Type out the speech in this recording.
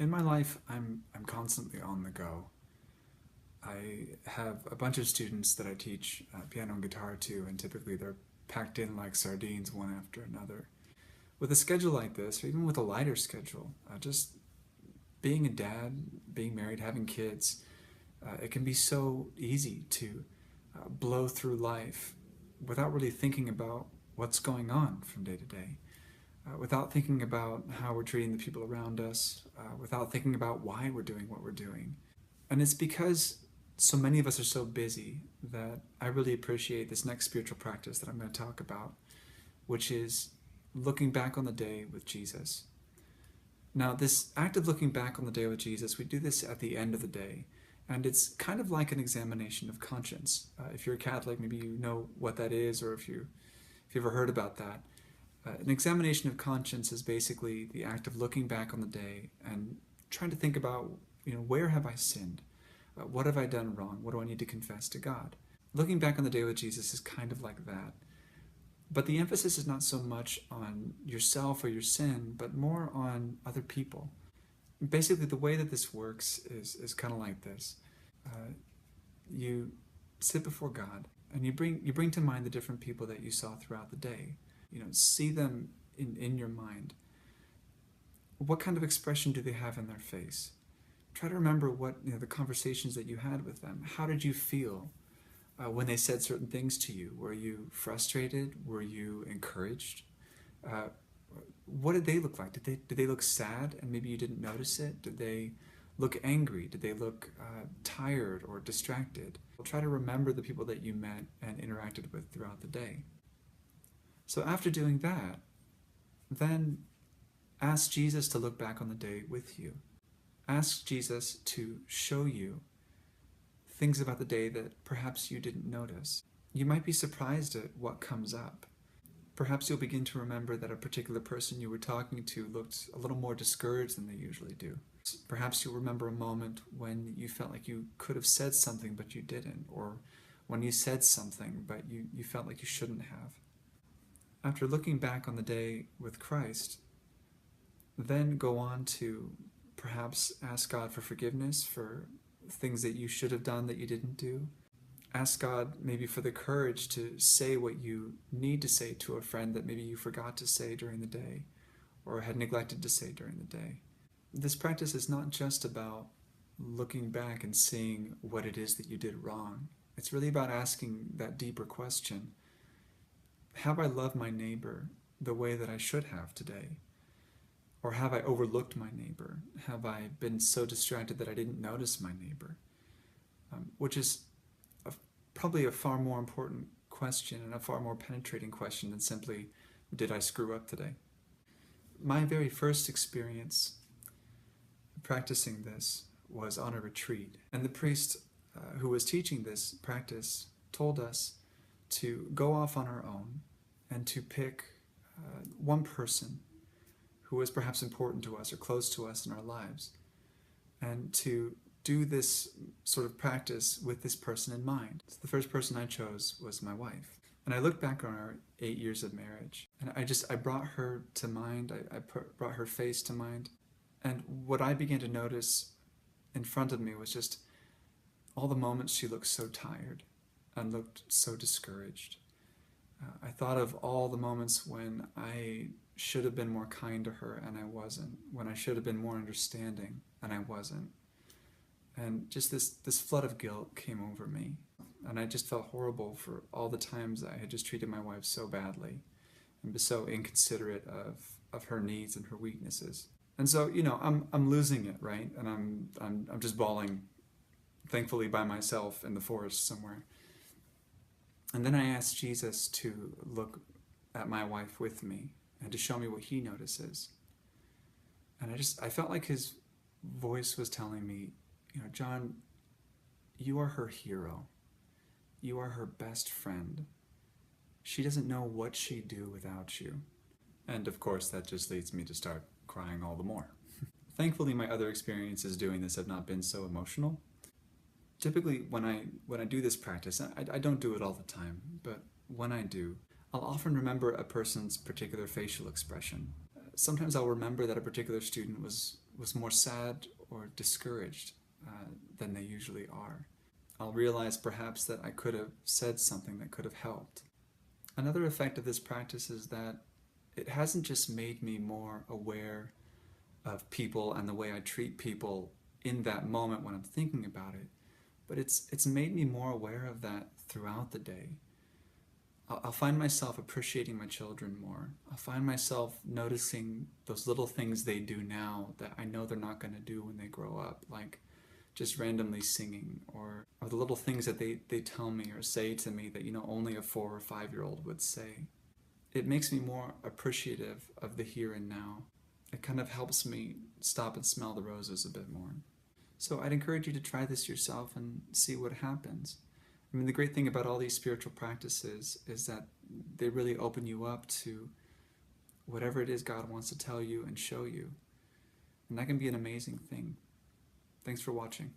In my life, I'm constantly on the go. I have a bunch of students that I teach piano and guitar to, and typically they're packed in like sardines one after another. With a schedule like this, or even with a lighter schedule, just being a dad, being married, having kids, it can be so easy to blow through life without really thinking about what's going on from day to day, without thinking about how we're treating the people around us, without thinking about why we're doing what we're doing. And it's because so many of us are so busy that I really appreciate this next spiritual practice that I'm going to talk about, which is looking back on the day with Jesus. Now, this act of looking back on the day with Jesus, we do this at the end of the day, and it's kind of like an examination of conscience. If you're a Catholic, maybe you know what that is, or if you've ever heard about that. An examination of conscience is basically the act of looking back on the day and trying to think about, where have I sinned? What have I done wrong? What do I need to confess to God? Looking back on the day with Jesus is kind of like that. But the emphasis is not so much on yourself or your sin, but more on other people. Basically, the way that this works is kind of like this. You sit before God, and you bring to mind the different people that you saw throughout the day. See them in your mind. What kind of expression do they have in their face? Try to remember what the conversations that you had with them. How did you feel when they said certain things to you? Were you frustrated? Were you encouraged? What did they look like? Did they look sad and maybe you didn't notice it? Did they look angry? Did they look tired or distracted? Try to remember the people that you met and interacted with throughout the day. So after doing that, then ask Jesus to look back on the day with you. Ask Jesus to show you things about the day that perhaps you didn't notice. You might be surprised at what comes up. Perhaps you'll begin to remember that a particular person you were talking to looked a little more discouraged than they usually do. Perhaps you'll remember a moment when you felt like you could have said something but you didn't, or when you said something but you felt like you shouldn't have. After looking back on the day with Christ, then go on to perhaps ask God for forgiveness for things that you should have done that you didn't do. Ask God maybe for the courage to say what you need to say to a friend that maybe you forgot to say during the day or had neglected to say during the day. This practice is not just about looking back and seeing what it is that you did wrong. It's really about asking that deeper question. Have I loved my neighbor the way that I should have today? Or have I overlooked my neighbor? Have I been so distracted that I didn't notice my neighbor? Which is probably a far more important question and a far more penetrating question than simply, did I screw up today? My very first experience practicing this was on a retreat. And the priest who was teaching this practice told us to go off on our own and to pick one person who was perhaps important to us or close to us in our lives, and to do this sort of practice with this person in mind. So the first person I chose was my wife. And I looked back on our 8 years of marriage, and I brought her to mind, brought her face to mind, and what I began to notice in front of me was just all the moments she looked so tired and looked so discouraged. I thought of all the moments when I should have been more kind to her and I wasn't, when I should have been more understanding and I wasn't. And just this flood of guilt came over me. And I just felt horrible for all the times I had just treated my wife so badly and been so inconsiderate of her needs and her weaknesses. And so, I'm losing it, right? And I'm just bawling, thankfully by myself in the forest somewhere. And then I asked Jesus to look at my wife with me and to show me what he notices. And I felt like his voice was telling me, John, you are her hero. You are her best friend. She doesn't know what she'd do without you. And of course, that just leads me to start crying all the more. Thankfully, my other experiences doing this have not been so emotional. Typically, when I do this practice, I don't do it all the time, but when I do, I'll often remember a person's particular facial expression. Sometimes I'll remember that a particular student was was more sad or discouraged than they usually are. I'll realize perhaps that I could have said something that could have helped. Another effect of this practice is that it hasn't just made me more aware of people and the way I treat people in that moment when I'm thinking about it, but it's made me more aware of that throughout the day. I'll find myself appreciating my children more. I'll find myself noticing those little things they do now that I know they're not going to do when they grow up, like just randomly singing, or the little things that they tell me or say to me that, only a 4 or 5-year-old would say. It makes me more appreciative of the here and now. It kind of helps me stop and smell the roses a bit more. So I'd encourage you to try this yourself and see what happens. I mean, the great thing about all these spiritual practices is that they really open you up to whatever it is God wants to tell you and show you. And that can be an amazing thing. Thanks for watching.